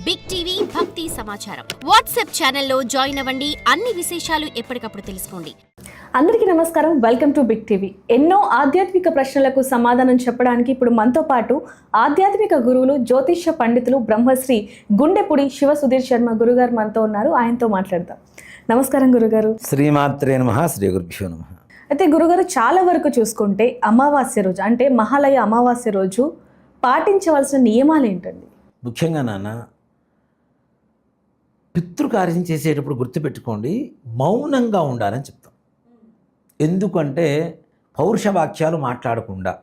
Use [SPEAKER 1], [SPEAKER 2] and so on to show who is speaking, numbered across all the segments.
[SPEAKER 1] Big TV భక్తి సమాచారం WhatsApp ఛానల్లో జాయిన్ అవ్వండి. అన్ని విశేషాలు ఎప్పటికప్పుడు తెలుసుకోండి.
[SPEAKER 2] అందరికీ నమస్కారం. Welcome to Big TV. ఎన్నో ఆధ్యాత్మిక ప్రశ్నలకు సమాధానం చెప్పడానికి ఇప్పుడు మనతో పాటు ఆధ్యాత్మిక గురువులు, జ్యోతిష్య పండితులు, బ్రహ్మశ్రీ గుండెపుడి శివ సుధీర్ శర్మ గురుగారు మనతో ఉన్నారు. ఆయనతో మాట్లాడదాం. నమస్కారం గురుగారు.
[SPEAKER 3] శ్రీమాత్రే నమః. శ్రీ గురుభ్యో నమః.
[SPEAKER 2] అయితే గురుగారు, చాలా వరకు చూసుకుంటే అమావాస్య రోజు అంటే మహాలయ అమావాస్య రోజు పాటించవలసిన నియమాలు ఏంటండి?
[SPEAKER 3] ముఖ్యంగా నాన్న, పితృకార్యం చేసేటప్పుడు గుర్తుపెట్టుకోండి, మౌనంగా ఉండాలని చెప్తాం. ఎందుకంటే పౌరుష వాక్యాలు మాట్లాడకుండా,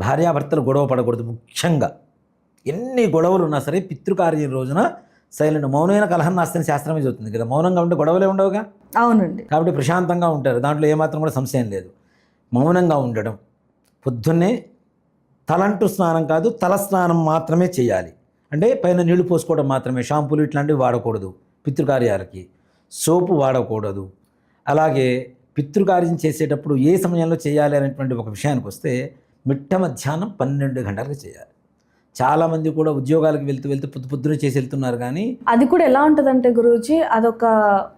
[SPEAKER 3] భార్యాభర్తలు గొడవ పడకూడదు. ముఖ్యంగా ఎన్ని గొడవలు ఉన్నా సరే పితృకార్యం రోజున సైలెంట్, మౌనమైన కలహం నాస్తని శాస్త్రమే చెబుతుంది కదా. మౌనంగా ఉంటే గొడవలే ఉండవుగా.
[SPEAKER 2] అవునండి.
[SPEAKER 3] కాబట్టి ప్రశాంతంగా ఉంటారు, దాంట్లో ఏమాత్రం కూడా సంశయం లేదు. మౌనంగా ఉండడం, పొద్దున్నే తలంటు స్నానం కాదు, తల స్నానం మాత్రమే చేయాలి. అంటే పైన నీళ్లు పోసుకోవడం మాత్రమే, షాంపూలు ఇట్లాంటివి వాడకూడదు. పితృకార్యాలకి సోపు వాడకూడదు. అలాగే పితృకార్యం చేసేటప్పుడు ఏ సమయంలో చేయాలి అనేటువంటి ఒక విషయానికి వస్తే, మిట్ట మధ్యాహ్నం 12 గంటలకు చేయాలి. చాలామంది కూడా ఉద్యోగాలకు వెళ్తూ పొద్దునే చేసి వెళ్తున్నారు. కానీ
[SPEAKER 2] అది కూడా ఎలా ఉంటుందంటే గురూజీ, అదొక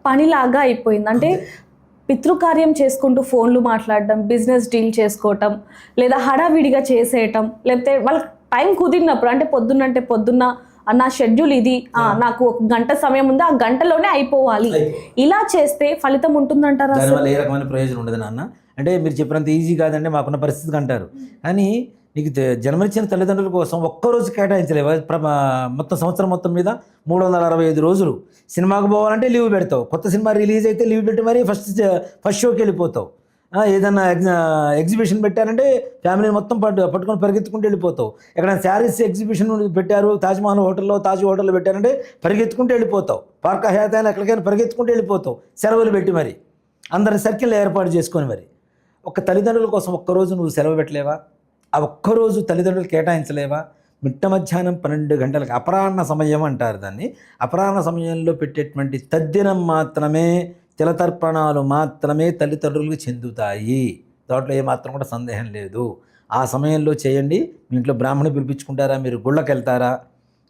[SPEAKER 2] పనిలాగా అయిపోయింది. అంటే పితృకార్యం చేసుకుంటూ ఫోన్లు మాట్లాడడం, బిజినెస్ డీల్ చేసుకోవటం, లేదా హడావిడిగా చేసేయటం, లేకపోతే వాళ్ళకి టైం కుదిరినప్పుడు, అంటే పొద్దున్న నా షెడ్యూల్ ఇది, నాకు ఒక గంట సమయం ఉంది, ఆ గంటలోనే అయిపోవాలి, ఇలా చేస్తే ఫలితం ఉంటుందంటారా?
[SPEAKER 3] దానివల్ల ఏ రకమైన ప్రయోజనం ఉండదు నాన్న. అంటే మీరు చెప్పినంత ఈజీ కాదండి మాకున్న పరిస్థితికి అంటారు. కానీ నీకు జన్మనిచ్చిన తల్లిదండ్రుల కోసం ఒక్కరోజు కేటాయించలేవు. మొత్తం సంవత్సరం మొత్తం మీద 365 రోజులు సినిమాకు పోవాలంటే లీవ్ పెడతావు. కొత్త సినిమా రిలీజ్ అయితే లీవ్ పెట్టి మరీ ఫస్ట్ షోకి వెళ్ళిపోతావు. ఏదన్నా ఎగ్జిబిషన్ పెట్టారంటే ఫ్యామిలీని మొత్తం పట్టుకొని పరిగెత్తుకుంటూ వెళ్ళిపోతావు. ఎక్కడైనా శారీస్ ఎగ్జిబిషన్ పెట్టారు, తాజ్మహల్ హోటల్లో, తాజ్ హోటల్లో పెట్టారంటే పరిగెత్తుకుంటూ వెళ్ళిపోతావు. పార్క్ హయాత్ అయినా ఎక్కడికైనా పరిగెత్తుకుంటూ వెళ్ళిపోతావు. సెలవులు పెట్టి మరి అందరిని సర్కిల్ ఏర్పాటు చేసుకొని మరి ఒక్క తల్లిదండ్రుల కోసం ఒక్కరోజు నువ్వు సెలవు పెట్టలేవా? ఆ ఒక్కరోజు తల్లిదండ్రులు కేటాయించలేవా? మిట్ట మధ్యాహ్నం 12 గంటలకు అపరాహ్న సమయం అంటారు దాన్ని. అపరాహ్న సమయంలో పెట్టేటువంటి తద్దినం మాత్రమే, తిలతర్పణాలు మాత్రమే తల్లిదండ్రులకు చెందుతాయి. దాంట్లో ఏమాత్రం కూడా సందేహం లేదు. ఆ సమయంలో చేయండి. మీ ఇంట్లో బ్రాహ్మణి పిలిపించుకుంటారా, మీరు గుళ్ళకి వెళ్తారా,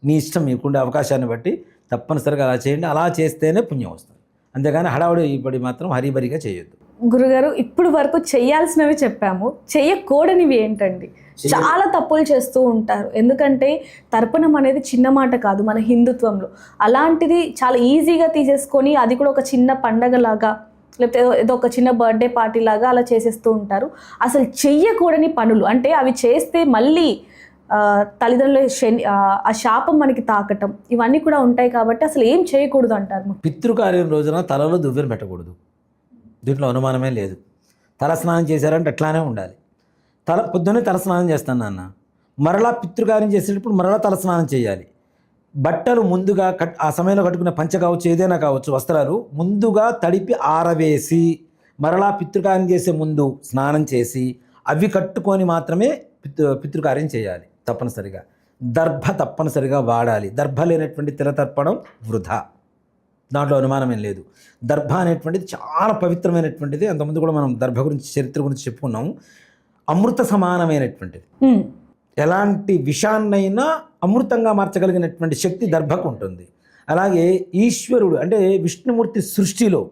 [SPEAKER 3] మీ ఇష్టం, మీకుండే అవకాశాన్ని బట్టి తప్పనిసరిగా అలా చేయండి. అలా చేస్తేనే పుణ్యం వస్తుంది. అంతేగాని హడావుడి ఇప్పుడు మాత్రం హరిబరిగా చేయొద్దు.
[SPEAKER 2] గురుగారు, ఇప్పుడు వరకు చేయాల్సినవి చెప్పాము, చెయ్యకూడనివి ఏంటండి? చాలా తప్పులు చేస్తూ ఉంటారు. ఎందుకంటే తర్పణం అనేది చిన్న మాట కాదు మన హిందుత్వంలో. అలాంటిది చాలా ఈజీగా తీసేసుకొని అది కూడా ఒక చిన్న పండగలాగా, లేకపోతే ఏదో ఒక చిన్న బర్త్డే పార్టీ లాగా అలా చేసేస్తూ ఉంటారు. అసలు చెయ్యకూడని పనులు అంటే అవి చేస్తే మళ్ళీ తల్లిదండ్రుల ఆ శాపం మనకి తాకటం, ఇవన్నీ కూడా ఉంటాయి. కాబట్టి అసలు ఏం చేయకూడదు అంటారు?
[SPEAKER 3] పితృకార్యం రోజున తలలో దువ్వెన పెట్టకూడదు. దీంట్లో అనుమానమే లేదు. తల స్నానం చేశారంటే అట్లానే ఉండాలి. పొద్దున్నే తల స్నానం చేస్తాను నాన్న, మరలా పితృకార్యం చేసేటప్పుడు మరలా తల స్నానం చేయాలి. బట్టలు ముందుగా ఆ సమయంలో కట్టుకునే పంచ కావచ్చు, ఏదైనా కావచ్చు, వస్త్రాలు ముందుగా తడిపి ఆరవేసి మరలా పితృకార్యం చేసే ముందు స్నానం చేసి అవి కట్టుకొని మాత్రమే పితృకార్యం చేయాలి. తప్పనిసరిగా దర్భ తప్పనిసరిగా వాడాలి. దర్భ లేనటువంటి తిలతర్పణం వృధా, దాంట్లో అనుమానమేం లేదు. దర్భ అనేటువంటిది చాలా పవిత్రమైనటువంటిది. అంతకుముందు కూడా మనం దర్భ గురించి, చరిత్ర గురించి చెప్పుకున్నాము. అమృత సమానమైనటువంటిది. ఎలాంటి విషాన్నైనా అమృతంగా మార్చగలిగినటువంటి శక్తి దర్భకు ఉంటుంది. అలాగే ఈశ్వరుడు అంటే విష్ణుమూర్తి సృష్టిలో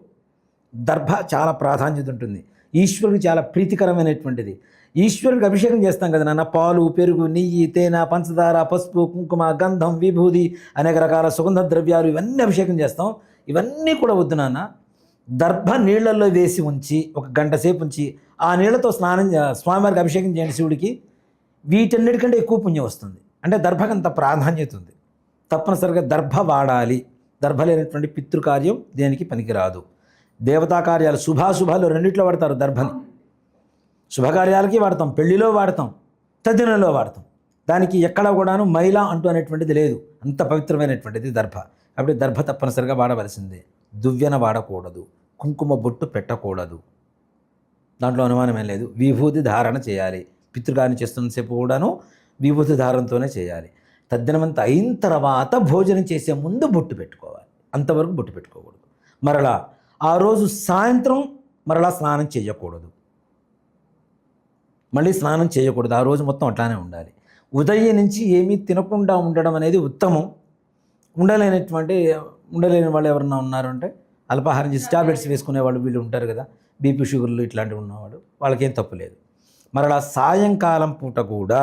[SPEAKER 3] దర్భ చాలా ప్రాధాన్యత ఉంటుంది. ఈశ్వరుడికి చాలా ప్రీతికరమైనటువంటిది. ఈశ్వరుడికి అభిషేకం చేస్తాం కదా నాన్న, పాలు, పెరుగు, నెయ్యి, తేనె, పంచదార, పసుపు, కుంకుమ, గంధం, విభూది, అనేక రకాల సుగంధ ద్రవ్యాలు, ఇవన్నీ అభిషేకం చేస్తాం. ఇవన్నీ కూడా వద్దు నాన్న. దర్భ నీళ్లలో వేసి ఉంచి ఒక గంట సేపు ఉంచి ఆ నీళ్లతో స్వామివారికి అభిషేకం చేయండి శివుడికి. వీటన్నిటికంటే ఎక్కువ పుణ్యం వస్తుంది. అంటే దర్భకు అంత ప్రాధాన్యత ఉంది. తప్పనిసరిగా దర్భ వాడాలి. దర్భ లేనటువంటి పితృకార్యం దేనికి పనికిరాదు. దేవతా కార్యాలు, శుభాశుభాలు రెండిట్లో వాడతారు దర్భని. శుభకార్యాలకి వాడతాం, పెళ్లిలో వాడతాం, తద్దినంలో వాడతాం. దానికి ఎక్కడ కూడాను మైలా అంటూ అనేటువంటిది లేదు. అంత పవిత్రమైనటువంటిది దర్భ. కాబట్టి దర్భ తప్పనిసరిగా వాడవలసిందే. దువ్వెన వాడకూడదు, కుంకుమ బొట్టు పెట్టకూడదు, దాంట్లో అనుమానమేం లేదు. విభూతి ధారణ చేయాలి. పితృకార్యం చేస్తున్నంతసేపు కూడాను విభూతి ధారణతోనే చేయాలి. తద్దినమంతా అయిన తర్వాత భోజనం చేసే ముందు బొట్టు పెట్టుకోవాలి. అంతవరకు బొట్టు పెట్టుకోకూడదు. మరలా ఆ రోజు సాయంత్రం మరలా స్నానం చేయకూడదు. మళ్ళీ స్నానం చేయకూడదు. ఆ రోజు మొత్తం అట్లానే ఉండాలి. ఉదయం నుంచి ఏమీ తినకుండా ఉండడం అనేది ఉత్తమం. ఉండలేని వాళ్ళు ఎవరన్నా ఉన్నారు అంటే అల్పాహారం చేసి టాబ్లెట్స్ వేసుకునే వాళ్ళు వీళ్ళు ఉంటారు కదా, బీపీ షుగర్లు ఇట్లాంటివి ఉన్నవాళ్ళు, వాళ్ళకేం తప్పు లేదు. మరలా సాయంకాలం పూట కూడా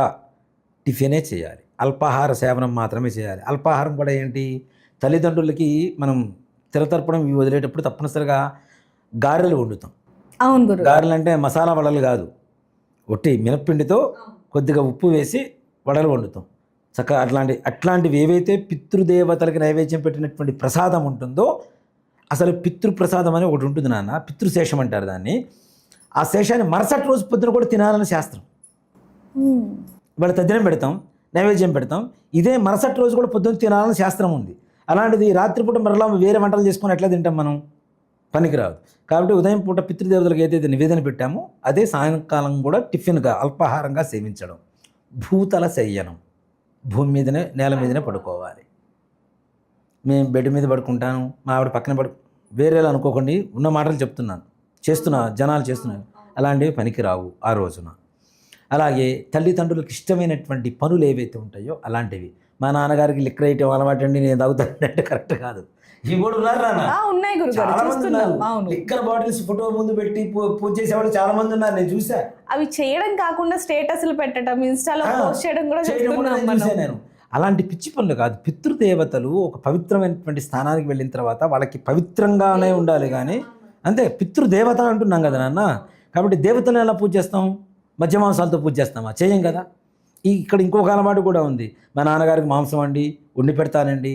[SPEAKER 3] టిఫినే చేయాలి, అల్పాహార సేవనం మాత్రమే చేయాలి. అల్పాహారం కూడా ఏంటి, తల్లిదండ్రులకి మనం తిరతర్పణం ఇవి వదిలేటప్పుడు తప్పనిసరిగా గారెలు వండుతాం.
[SPEAKER 2] అవును గురు.
[SPEAKER 3] గారెలు అంటే మసాలా వడలు కాదు, ఒట్టి మినప్పిండితో కొద్దిగా ఉప్పు వేసి వడలు వండుతాం. చక్కగా అట్లాంటివి ఏవైతే పితృదేవతలకి నైవేద్యం పెట్టినటువంటి ప్రసాదం ఉంటుందో, అసలు పితృప్రసాదం అని ఒకటి ఉంటుంది నాన్న, పితృశేషం అంటారు దాన్ని. ఆ శేషాన్ని మరుసటి రోజు పొద్దున కూడా తినాలని శాస్త్రం. ఇవాళ తద్దినం పెడతాం, నైవేద్యం పెడతాం, ఇదే మరుసటి రోజు కూడా పొద్దున తినాలని శాస్త్రం ఉంది. అలాంటిది రాత్రిపూట మరలా వేరే వంటలు చేసుకొని ఎట్లా తింటాం మనం, పనికిరాదు. కాబట్టి ఉదయం పూట పితృదేవతలకు ఏదైతే నివేదన పెట్టామో అదే సాయంకాలం కూడా టిఫిన్గా అల్పాహారంగా సేవించడం. భూతల శయ్యనం, భూమి మీదనే నేల మీదనే పడుకోవాలి. మేము బెడ్ మీద పడుకుంటాను, మా ఆవిడ పక్కన వేరేలా అనుకోకండి, ఉన్న మాటలు చెప్తున్నాను, జనాలు చేస్తున్నారు, అలాంటివి పనికిరావు ఆ రోజున. అలాగే తల్లిదండ్రులకు ఇష్టమైనటువంటి పనులు ఏవైతే ఉంటాయో అలాంటివి. మా నాన్నగారికి లిక్కర్ వేయటం అలవాటు అండి, నేను తాగుతానంటే కరెక్ట్ కాదు. ఇవి కూడా ఉన్నారు నాన్న,
[SPEAKER 2] ఉన్నాయి గురు.
[SPEAKER 3] చాలా మంది ఉన్నారు. లిక్కర్ బాటిల్స్ ఫోటో ముందు పెట్టి పూజ చేసేవాళ్ళు చాలా మంది ఉన్నారు, నేను చూసా.
[SPEAKER 2] అవి చేయడం కాకుండా స్టేటస్లు పెట్టడం, ఇన్స్టాలో పోస్ట్ చేయడం కూడా
[SPEAKER 3] చూసా నేను. అలాంటి పిచ్చి పనులు కాదు. పితృదేవతలు ఒక పవిత్రమైనటువంటి స్థానానికి వెళ్ళిన తర్వాత వాళ్ళకి పవిత్రంగానే ఉండాలి కానీ, అంతే పితృదేవత అంటున్నాం కదా నాన్న. కాబట్టి దేవతలను ఎలా పూజ చేస్తాం, మధ్య మాంసాలతో పూజ చేస్తామా, చేయం కదా. ఇక్కడ ఇంకొక అలవాటు కూడా ఉంది, మా నాన్నగారికి మాంసం వండి పెడతానండి.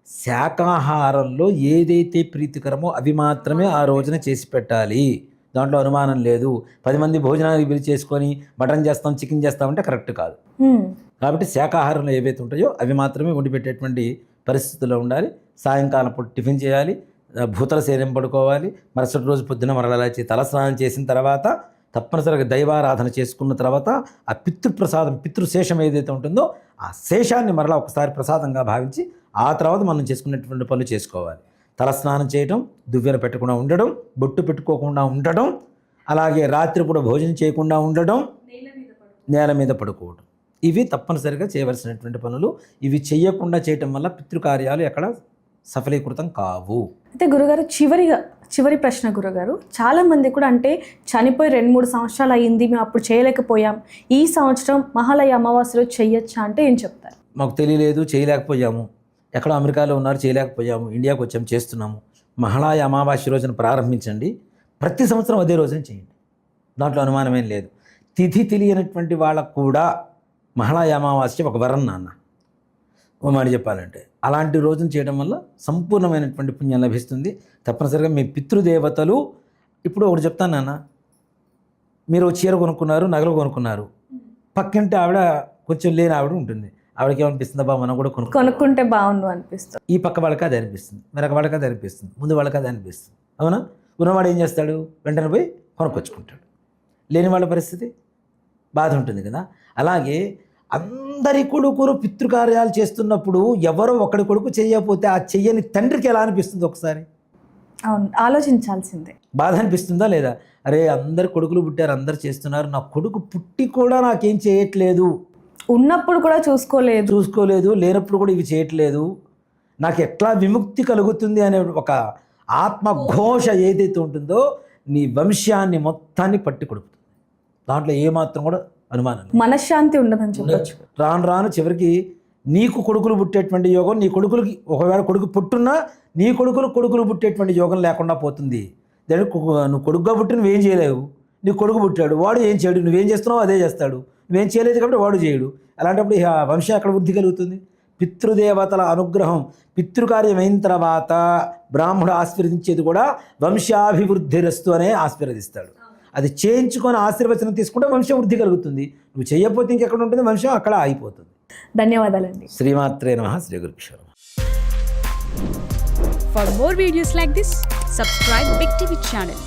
[SPEAKER 3] శాకాహారంలో ఏదైతే ప్రీతికరమో అవి మాత్రమే ఆ రోజున చేసి పెట్టాలి, దాంట్లో అనుమానం లేదు. 10 మంది భోజనానికి పిలిచి చేసుకొని మటన్ చేస్తాం, చికెన్ చేస్తామంటే కరెక్ట్ కాదు. కాబట్టి శాకాహారంలో ఏవైతే ఉంటాయో అవి మాత్రమే వండి పెట్టేటువంటి పరిస్థితుల్లో ఉండాలి. సాయంకాలం పూట టిఫిన్ చేయాలి, భూతల శరీరం పడుకోవాలి. మరుసటి రోజు పొద్దున మరలాచి తలస్నానం చేసిన తర్వాత తప్పనిసరిగా దైవారాధన చేసుకున్న తర్వాత ఆ పితృప్రసాదం, పితృశేషం ఏదైతే ఉంటుందో ఆ శేషాన్ని మరలా ఒకసారి ప్రసాదంగా భావించి ఆ తర్వాత మనం చేసుకునేటువంటి పనులు చేసుకోవాలి. తలస్నానం చేయడం, దువ్వెన పెట్టకుండా ఉండడం, బొట్టు పెట్టుకోకుండా ఉండడం, అలాగే రాత్రిపూట భోజనం చేయకుండా ఉండడం, నేల మీద పడుకోవడం, ఇవి తప్పనిసరిగా చేయవలసినటువంటి పనులు. ఇవి చేయకుండా చేయటం వల్ల పితృకార్యాలు ఎక్కడ సఫలీకృతం కావు.
[SPEAKER 2] అయితే గురుగారు, చివరి ప్రశ్న గురుగారు, చాలామంది కూడా అంటే చనిపోయి 2-3 సంవత్సరాలు అయ్యింది, మేము అప్పుడు చేయలేకపోయాం, ఈ సంవత్సరం మహాలయ అమావాస్యలో చెయ్యొచ్చా అంటే ఏం చెప్తారు?
[SPEAKER 3] మాకు తెలియలేదు, చేయలేకపోయాము, ఎక్కడో అమెరికాలో ఉన్నారు, చేయలేకపోయాము, ఇండియాకు వచ్చాము, చేస్తున్నాము. మహాలయ అమావాస్య రోజున ప్రారంభించండి, ప్రతి సంవత్సరం అదే రోజున చేయండి, దాంట్లో అనుమానమేం లేదు. తిథి తెలియనటువంటి వాళ్ళకు కూడా మహాలయ అమావాస్య ఒక వరం నాన్న, ఓ మాట చెప్పాలంటే. అలాంటి రోజున చేయడం వల్ల సంపూర్ణమైనటువంటి పుణ్యం లభిస్తుంది. తప్పనిసరిగా మీ పితృదేవతలు, ఇప్పుడు ఒకటి చెప్తాను నాన్న, మీరు చీర కొనుక్కున్నారు, నగలు కొనుక్కున్నారు, పక్కింటి ఆవిడ కొంచెం లేని ఆవిడ ఉంటుంది, ఆవిడకి ఏమనిపిస్తుంది, అబ్బా మనం కూడా కొనుక్కుంటే
[SPEAKER 2] బాగుండు అనిపిస్తుంది.
[SPEAKER 3] ఈ పక్క వాళ్ళకి అది అనిపిస్తుంది, మరొక వాళ్ళకి అది అనిపిస్తుంది, ముందు వాళ్ళకి అది అనిపిస్తుంది, అవునా. ఉన్నవాడు ఏం చేస్తాడు, వెంటనే పోయి కొనుక్కొచ్చుకుంటాడు. లేని వాళ్ళ పరిస్థితి బాధ ఉంటుంది కదా. అలాగే అందరి కొడుకులు పితృకార్యాలు చేస్తున్నప్పుడు ఎవరో ఒకడి కొడుకు చేయకపోతే ఆ చెయ్యని తండ్రికి ఎలా అనిపిస్తుంది ఒకసారి?
[SPEAKER 2] అవును, ఆలోచించాల్సిందే.
[SPEAKER 3] బాధ అనిపిస్తుందా లేదా? అరే అందరు కొడుకులు పుట్టారు, అందరు చేస్తున్నారు, నా కొడుకు పుట్టి కూడా నాకేం చేయట్లేదు,
[SPEAKER 2] ఉన్నప్పుడు కూడా చూసుకోలేదు,
[SPEAKER 3] లేనప్పుడు కూడా ఇవి చేయట్లేదు, నాకు ఎట్లా విముక్తి కలుగుతుంది అనే ఒక ఆత్మఘోష ఏదైతే ఉంటుందో నీ వంశాన్ని మొత్తాన్ని పట్టి కొడుకుతుంది. దాంట్లో ఏమాత్రం కూడా అనుమానం,
[SPEAKER 2] మనశ్శాంతి ఉండదని చెప్పచ్చు.
[SPEAKER 3] రాను చివరికి నీకు కొడుకులు పుట్టేటువంటి యోగం, నీ కొడుకులకి ఒకవేళ కొడుకు పుట్టున్నా నీ కొడుకులు పుట్టేటువంటి యోగం లేకుండా పోతుంది. నువ్వు కొడుకుగా పుట్టి నువ్వేం చేయలేవు, నీ కొడుకు పుట్టాడు, వాడు ఏం చేయడు, నువ్వేం చేస్తున్నావు అదే చేస్తాడు, నువ్వేం చేయలేదు కాబట్టి వాడు చేయడు. అలాంటప్పుడు వంశం ఎక్కడ వృద్ధి కలుగుతుంది? పితృదేవతల అనుగ్రహం, పితృకార్యం అయిన తర్వాత బ్రాహ్మణుడు ఆశీర్వదించేది కూడా వంశాభివృద్ధిరస్తు అనే ఆశీర్వదిస్తాడు. అది చేయించుకొని ఆశీర్వచనం తీసుకుంటే వంశం వృద్ధి కలుగుతుంది. నువ్వు చేయకపోతే ఇంకెక్కడ ఉంటుంది, వంశం అక్కడ ఆగిపోతుంది.
[SPEAKER 2] ధన్యవాదాలండి.
[SPEAKER 3] శ్రీమాత్రే నమః. శ్రీ గురుభ్యో నమః.
[SPEAKER 4] For more videos like this, subscribe Big TV channel.